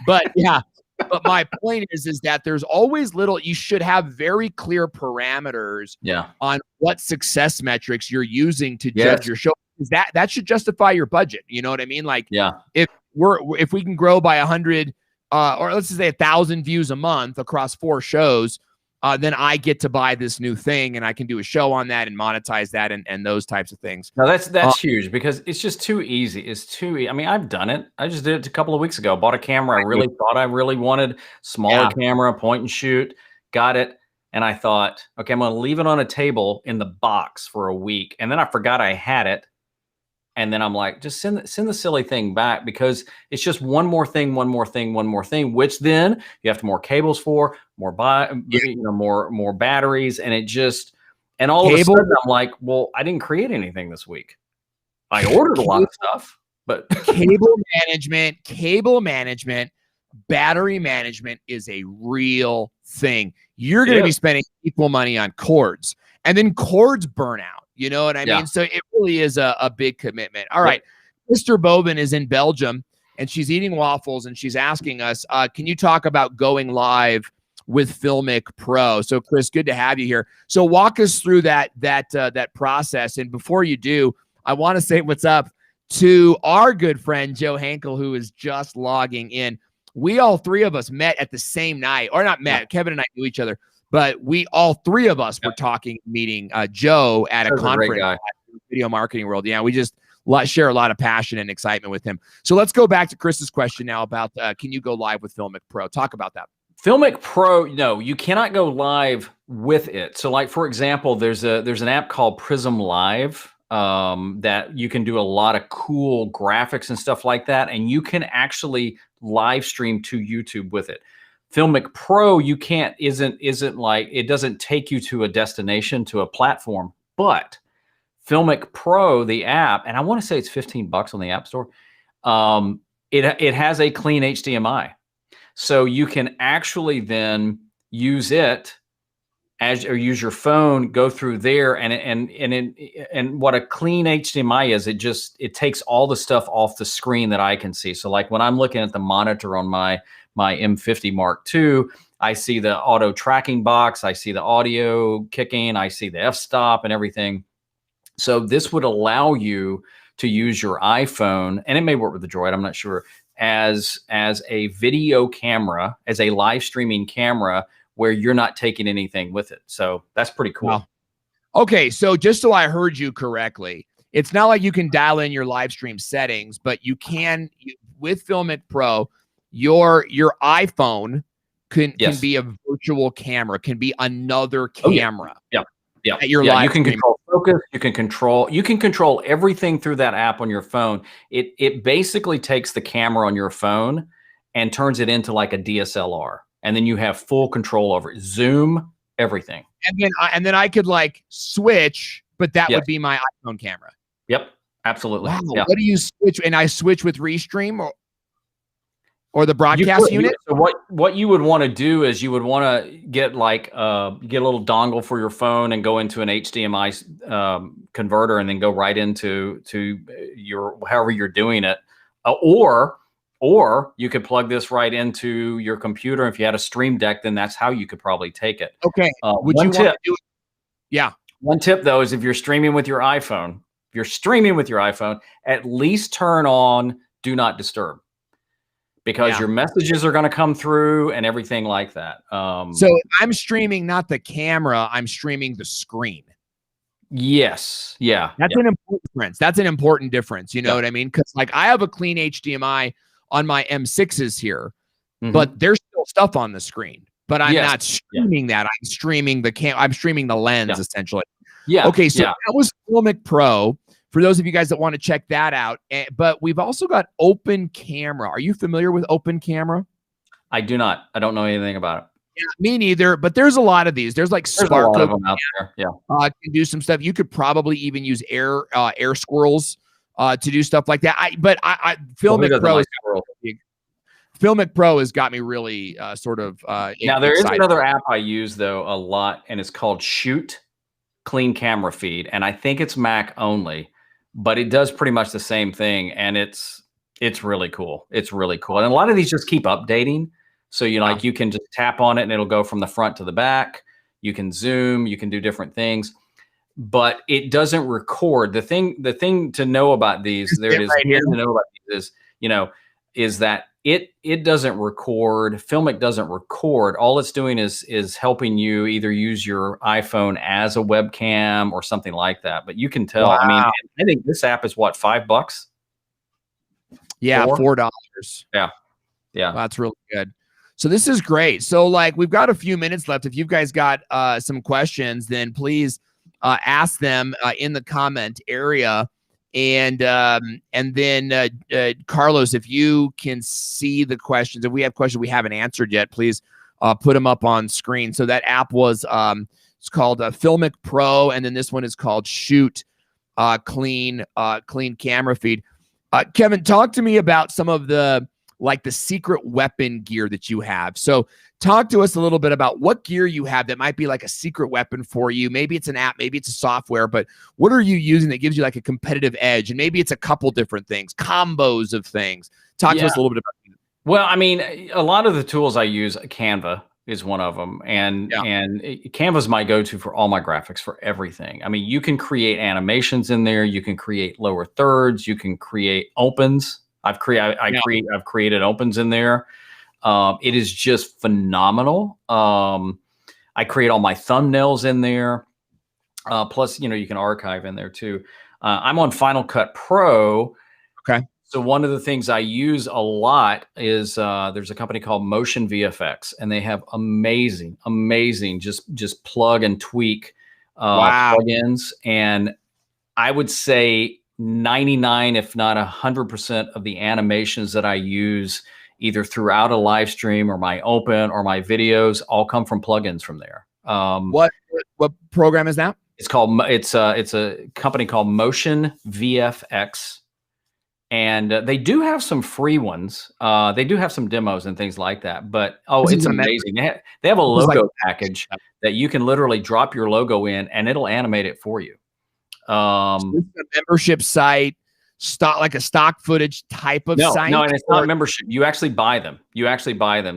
But yeah, but my point is that there's always you should have very clear parameters on what success metrics you're using to judge your show. That should justify your budget. You know what I mean? Like, if we can grow by 100 or let's just say 1,000 views a month across 4 shows, then I get to buy this new thing and I can do a show on that and monetize that and those types of things. No, that's huge because it's just too easy. It's too easy. I mean, I've done it. I just did it a couple of weeks ago. Bought a camera. I really thought I really wanted smaller camera, point and shoot. Got it. And I thought, okay, I'm going to leave it on a table in the box for a week. And then I forgot I had it. And then I'm like, just send the silly thing back because it's just one more thing, which then you have to more cables for, more more batteries, and it just all of a sudden I'm like, well, I didn't create anything this week. I ordered a lot of stuff, but cable management, battery management is a real thing. You're going to be spending equal money on cords, and then cords burn out. You know what I mean? So it really is a big commitment. All right. Mr. Bobin is in Belgium and she's eating waffles and she's asking us, can you talk about going live with Filmic Pro? So Chris, good to have you here. So walk us through that process. And before you do, I want to say what's up to our good friend, Joe Hankel, who is just logging in. We all 3 of us met at the same night, or not met. Kevin and I knew each other. But we all 3 of us were meeting Joe at a conference, at Video Marketing World. Yeah, we just share a lot of passion and excitement with him. So let's go back to Chris's question now about can you go live with Filmic Pro? Talk about that. Filmic Pro, no, you cannot go live with it. So, like for example, there's an app called Prism Live that you can do a lot of cool graphics and stuff like that, and you can actually live stream to YouTube with it. Filmic Pro, you can't, isn't like, it doesn't take you to a destination, to a platform, but Filmic Pro, the app, and I want to say it's $15 on the App Store. It has a clean HDMI. So you can actually then use it or use your phone, go through there, and what a clean HDMI is, it takes all the stuff off the screen that I can see. So like when I'm looking at the monitor on my M50 Mark II, I see the auto tracking box, I see the audio kicking, I see the f-stop and everything. So this would allow you to use your iPhone, and it may work with the Droid, I'm not sure, as a video camera, as a live streaming camera where you're not taking anything with it. So that's pretty cool. Wow. Okay, so just so I heard you correctly, it's not like you can dial in your live stream settings, but you can, with Filmic Pro, your iPhone can be a virtual camera, can be another camera. Yeah. You can control focus. You can control everything through that app on your phone. It basically takes the camera on your phone and turns it into like a DSLR, and then you have full control over it. Zoom, everything. And then I could like switch, but that would be my iPhone camera. Yep, absolutely. Wow. Yeah. What do you switch? And I switch with Restream or the broadcast unit? So what you would want to do is you would want to get like get a little dongle for your phone and go into an HDMI converter and then go right into your however you're doing it, or you could plug this right into your computer. If you had a Stream Deck, then that's how you could probably take it. Okay. Would you want to do it? Yeah. One tip though is if you're streaming with your iPhone, if you're streaming with your iPhone, at least turn on Do Not Disturb, because your messages are going to come through and everything like that. So I'm streaming not the camera, I'm streaming the screen. Yes. Yeah. That's an important difference. That's an important difference. You know what I mean? Because like I have a clean HDMI on my M6s here, but there's still stuff on the screen. But I'm not streaming that. I'm streaming the I'm streaming the lens essentially. Yeah. Okay. So that was Filmic Pro. For those of you guys that want to check that out. But we've also got Open Camera. Are you familiar with Open Camera? I do not. I don't know anything about it. Yeah, me neither. But there's a lot of these. There's like a lot of them out there. Yeah. Can do some stuff. You could probably even use air squirrels to do stuff like that. Filmic Pro. Filmic Pro has got me really sort of now there excited. Is another app I use though a lot, and it's called Shoot Clean Camera Feed, and I think it's Mac only, but it does pretty much the same thing, and it's really cool. It's really cool, and a lot of these just keep updating. So you like you can just tap on it and it'll go from the front to the back. You can zoom, you can do different things, but it doesn't record. The thing to know about these, there it is. Right here to know about these is, is that it doesn't record. Filmic doesn't record. All it's doing is helping you either use your iPhone as a webcam or something like that. But you can tell. Wow. I mean, I think this app is what, $5? Yeah, $4. Yeah. Well, that's really good. So this is great. So like we've got a few minutes left. If you guys got some questions, then please ask them in the comment area. And then Carlos, if you can see the questions, if we have questions we haven't answered yet, please put them up on screen. So that app was it's called Filmic Pro, and then this one is called Shoot Clean Camera Feed. Kevin, talk to me about some of the secret weapon gear that you have. So talk to us a little bit about what gear you have that might be like a secret weapon for you. Maybe it's an app, maybe it's a software, but what are you using that gives you like a competitive edge? And maybe it's a couple different things, combos of things. Talk to us a little bit about that. Well, I mean, a lot of the tools I use, Canva is one of them. And Canva is my go-to for all my graphics, for everything. I mean, you can create animations in there. You can create lower thirds. You can create opens. I've created opens in there. It is just phenomenal. I create all my thumbnails in there. Plus, you can archive in there too. I'm on Final Cut Pro. Okay. So one of the things I use a lot is there's a company called Motion VFX, and they have amazing, just plug and tweak plugins. And I would say 99, if not 100% of the animations that I use either throughout a live stream or my open or my videos all come from plugins from there. What program is that? It's a company called Motion VFX, and they do have some free ones. They do have some demos and things like that, but it's amazing. They have a logo package that you can literally drop your logo in and it'll animate it for you. So this is a membership site, like a stock footage type of site. No, and it's not membership. You actually buy them.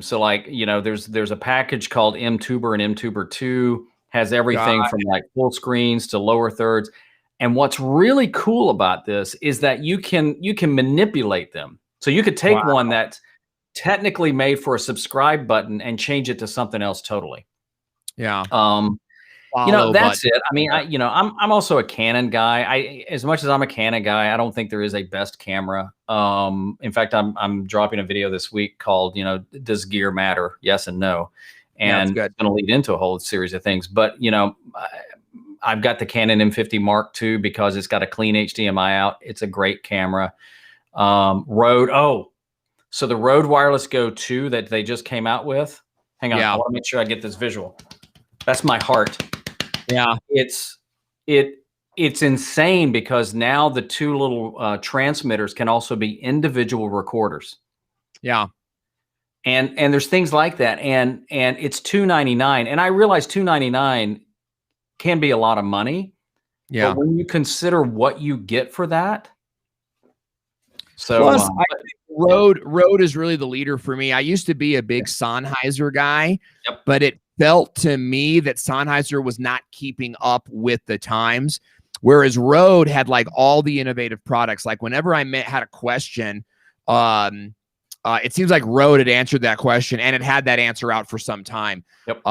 So like, there's a package called MTuber, and MTuber 2 has everything from like full screens to lower thirds. And what's really cool about this is that you can manipulate them. So you could take one that's technically made for a subscribe button and change it to something else totally. Yeah. That's it. I mean, I'm also a Canon guy. As much as I'm a Canon guy, I don't think there is a best camera. In fact, I'm dropping a video this week called, does gear matter? Yes and no. And it's going to lead into a whole series of things. But, I've got the Canon M50 Mark II because it's got a clean HDMI out. It's a great camera. Rode. So the Rode Wireless Go 2 that they just came out with. Hang on. I want to make sure I get this visual. That's my heart. Yeah, it's insane because now the two little transmitters can also be individual recorders. Yeah, and there's things like that, and it's $299, and I realize $299 can be a lot of money. Yeah, but when you consider what you get for that, so plus, I think Rode is really the leader for me. I used to be a big Sennheiser guy, but it felt to me that Sennheiser was not keeping up with the times. Whereas Rode had like all the innovative products. Like whenever I had a question, it seems like Rode had answered that question, and it had that answer out for some time. Yep.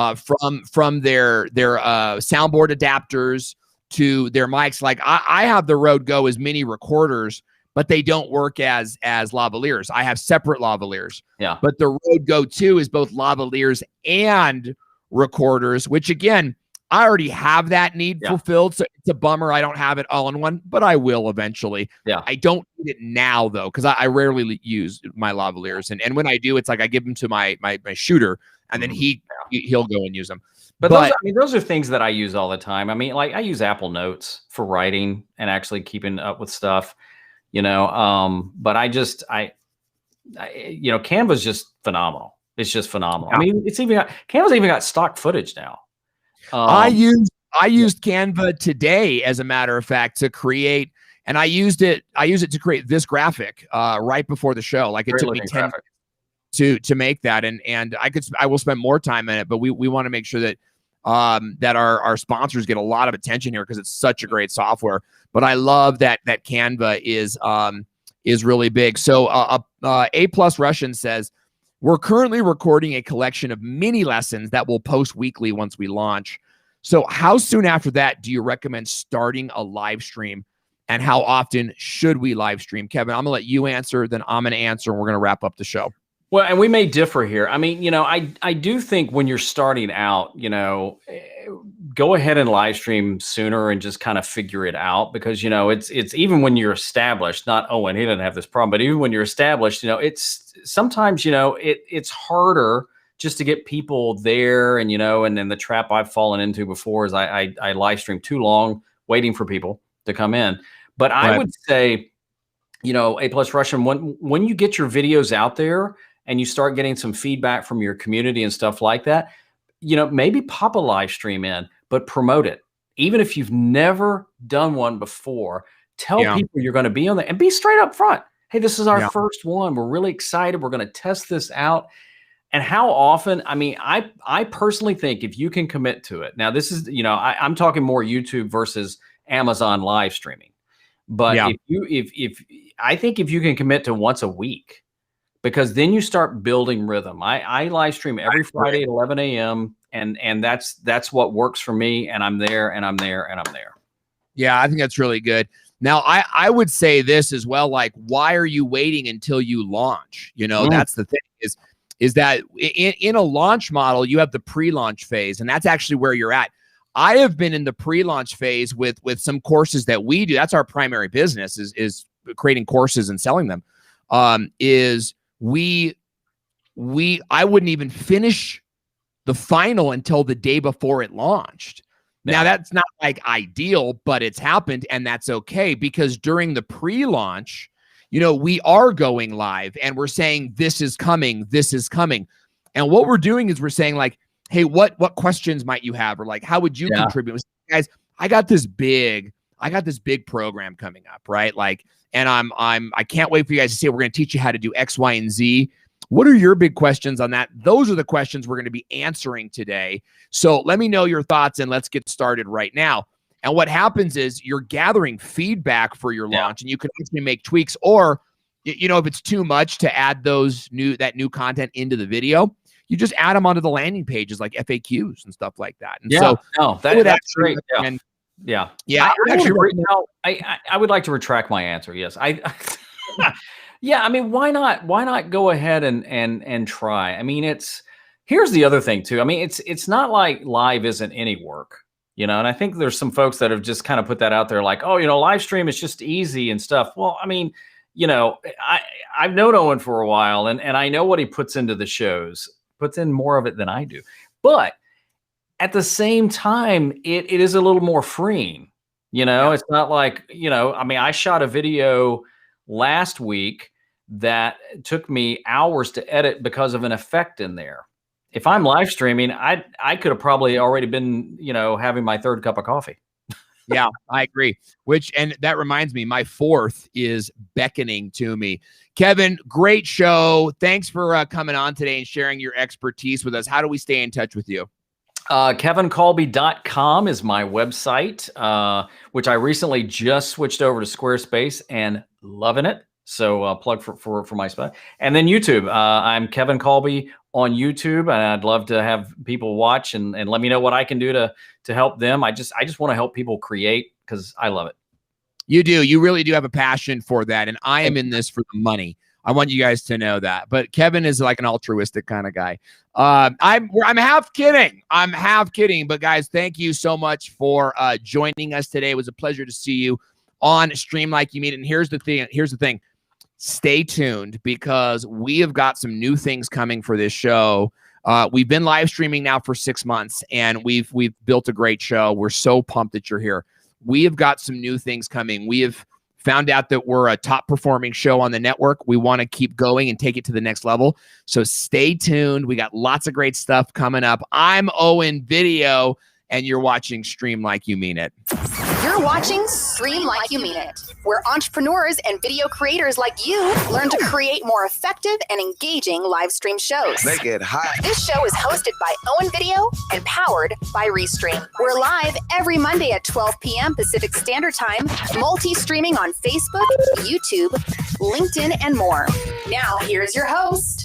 From their soundboard adapters to their mics. Like I have the Rode Go as mini recorders, but they don't work as lavaliers. I have separate lavaliers. Yeah. But the Rode Go 2 is both lavaliers and recorders, which again, I already have that need fulfilled. So it's a bummer I don't have it all in one, but I will eventually. Yeah. I don't need it now though, because I rarely use my lavaliers. And when I do, it's like I give them to my shooter, and then he'll go and use them. But those are things that I use all the time. I mean, like I use Apple Notes for writing and actually keeping up with stuff, but Canva's just phenomenal. It's just phenomenal. Yeah. I mean, Canva's even got stock footage now. I used Canva today, as a matter of fact, to create, and I used it to create this graphic right before the show. Like it took me 10 minutes to make that, and I will spend more time in it, but we want to make sure that that our sponsors get a lot of attention here because it's such a great software. But I love that Canva is really big. So A+ Russian says, we're currently recording a collection of mini lessons that will post weekly once we launch. So how soon after that do you recommend starting a live stream, and how often should we live stream? Kevin, I'm gonna let you answer, then I'm gonna answer, and we're gonna wrap up the show. Well, and we may differ here. I mean, I do think when you're starting out, go ahead and live stream sooner and just kind of figure it out, because, it's even when you're established, not Owen, he doesn't have this problem, but even when you're established, it's sometimes, it's harder just to get people there. And, and then the trap I've fallen into before is I live stream too long waiting for people to come in. But I would say, A+ Russian, when you get your videos out there, and you start getting some feedback from your community and stuff like that, maybe pop a live stream in, but promote it. Even if you've never done one before, tell people you're going to be on there and be straight up front. Hey, this is our first one. We're really excited. We're going to test this out. And how often, I mean, I personally think if you can commit to it, now this is, I'm talking more YouTube versus Amazon live streaming. But I think if you can commit to once a week, because then you start building rhythm. I live stream every Friday at 11 a.m. and that's what works for me. And I'm there and I'm there and I'm there. Yeah, I think that's really good. Now, I would say this as well, like, why are you waiting until you launch? That's the thing is that in a launch model, you have the pre-launch phase, and that's actually where you're at. I have been in the pre-launch phase with some courses that we do. That's our primary business is creating courses and selling them. I wouldn't even finish the final until the day before it launched. Now that's not like ideal, but it's happened, and that's okay, because during the pre-launch, we are going live and we're saying, this is coming. And what we're doing is we're saying like, hey, what questions might you have? Or like, how would you contribute? Guys, I got this big program coming up, right? Like, and I can't wait for you guys to see it. We're going to teach you how to do X, Y, and Z. What are your big questions on that? Those are the questions we're going to be answering today. So let me know your thoughts, and let's get started right now. And what happens is you're gathering feedback for your launch, and you can actually make tweaks, or, if it's too much to add that new content into the video, you just add them onto the landing pages, like FAQs and stuff like that. And that's great. Yeah. I would like to retract my answer. Yes. I mean, why not go ahead and try? I mean, here's the other thing too. I mean, it's not like live isn't any work, and I think there's some folks that have just kind of put that out there like, oh, live stream is just easy and stuff. Well, I mean, I've known Owen for a while, and I know what he puts into the shows, puts in more of it than I do. But at the same time, it is a little more freeing. It's not like, I mean, I shot a video last week that took me hours to edit because of an effect in there. If I'm live streaming, I could have probably already been, having my third cup of coffee. Yeah, I agree. And that reminds me, my fourth is beckoning to me. Kevin, great show. Thanks for coming on today and sharing your expertise with us. How do we stay in touch with you? KevinKolbe.com is my website, which I recently just switched over to Squarespace and loving it. So plug for my spot. And then YouTube. I'm Kevin Kolbe on YouTube, and I'd love to have people watch and let me know what I can do to help them. I just want to help people create because I love it. You do. You really do have a passion for that. And I am in this for the money. I want you guys to know that. But Kevin is like an altruistic kind of guy. I'm half kidding. I'm half kidding. But guys, thank you so much for joining us today. It was a pleasure to see you on Stream Like You Mean It. And here's the thing. Stay tuned because we have got some new things coming for this show. We've been live streaming now for 6 months, and we've built a great show. We're so pumped that you're here. We have got some new things coming. We have found out that we're a top performing show on the network. We want to keep going and take it to the next level. So stay tuned. We got lots of great stuff coming up. I'm Owen Video, and you're watching Stream Like You Mean It. You're watching Stream Like You Mean It, where entrepreneurs and video creators like you learn to create more effective and engaging live stream shows. Make it hot. This show is hosted by Owen Video and powered by Restream. We're live every Monday at 12 p.m. Pacific Standard Time, multi-streaming on Facebook, YouTube, LinkedIn, and more. Now, here's your host,